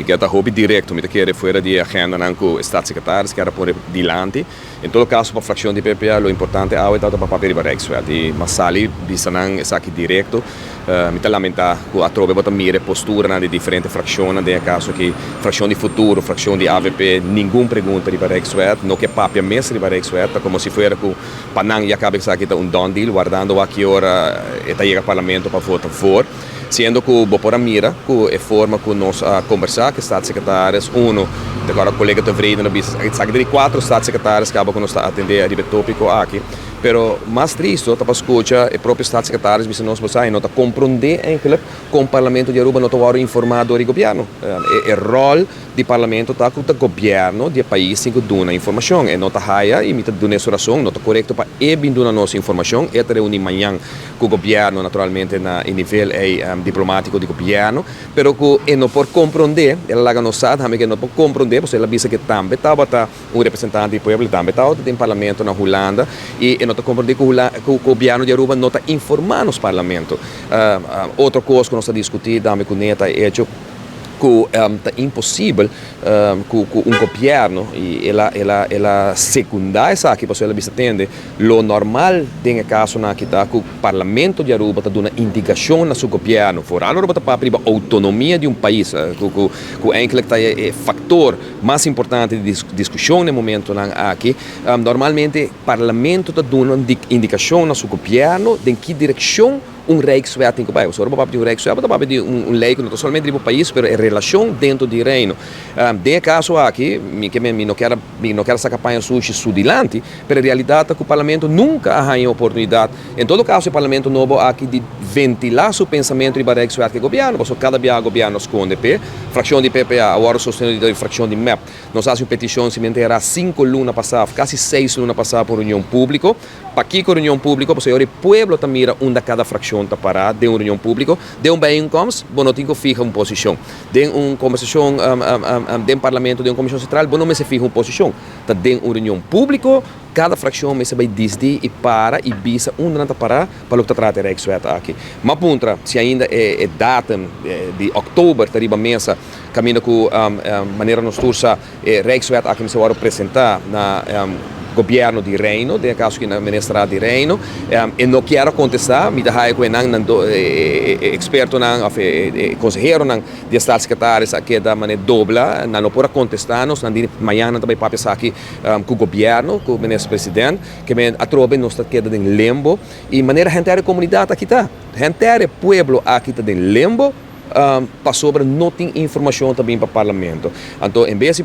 me queda hobby direto, me queda fora de agenda não com staatssecretários que era por dilante. Em todo caso, para a fração de PPA, o importante é a para papel para Rijkswet. E Massali, bisa não é aqui direto. Me lamenta que a trobe bota mira postura de diferentes frações, de caso que fração de futuro, fração de AVP, nenhum pergunta para Rijkswet, não que papia mestre para Rijkswet, como se fosse que Panang e acaba que aqui um don deal, guardando a que hora está chega ao parlamento para votar for. Sendo que o Bopora mira, que é forma que nós conversar, que staatssecretários, agora o colega de Vrede, de 4 staatssecretários que acabam nos atender a tópico aqui. Pero mais triste, está para escutar, é próprio staatssecretários, se nós passar, não está compreender com o parlamento de Aruba, não está informado do governo. O rol do parlamento está com o governo do país que dá informação. E não está raia e está dando essa razão, não está correto para dar a nossa informação. É reunir amanhã com o governo, naturalmente, em nível diplomático do governo, pero que não pode compreender, ela não sabe, que não pode compreender, porque ela disse que também estava um representante do povo, também estava no parlamento na Holanda, e não está compreendendo que o governo de Aruba não está informando os parlamentos. Outra coisa que nós estamos discutindo, também com Neta, é que é impossível que governo e ela secundar essa aqui para ela atende lo normal tem caso na que o parlamento de Aruba está dando indicação na seu governo fora Aruba está para a autonomia de país que é fator mais importante de discussão no momento aqui normalmente o parlamento está dando indicação na seu governo de que direção Rijkswet em que vai. O senhor vai pedir Rijkswet, vai pedir lei que não somente para o país, mas é relação dentro do reino. De caso aqui, não quero essa campanha sushi sudilante, mas a realidade é que o parlamento nunca há a oportunidade. Em todo caso, o parlamento novo aqui de ventilar seu pensamento de Rijkswet que o governo, porque cada vez o governo esconde, fração de PPA, agora sustentado de fração de MEP. Nós fazemos petição se manterá 5 lunas passadas, quase 6 lunas passadas por União Pública. Para aqui com a União Pública, porque o povo também mira onde cada fração está parada, de uma reunião pública, de bem incomes, bom, não tem que ficar uma posição. De uma conversação, de um parlamento, de uma comissão central, bom, não se fica uma posição. Então, de uma reunião pública, cada fração se vai decidir e para e visa onde não está parada para o que trata de Rijkswet aqui. Mas, ponto, se ainda é data de outubro, está mesa, caminho com maneira nos tursa, Rijkswet aqui se vai apresentar na governo de reino, de caso que na ministra de reino, e não quero contestar, me dá que não experto não, consejero não, de staatssecretários aqui da maneira dobla, não pode contestar, nós não amanhã não também para pensar aqui com o governo, com o ministro-presidente, que a trobe não está queda em limbo, e maneira gente a comunidade aqui está, gente o povo aqui está em limbo, para sobre não tem informação também para o parlamento, então em vez de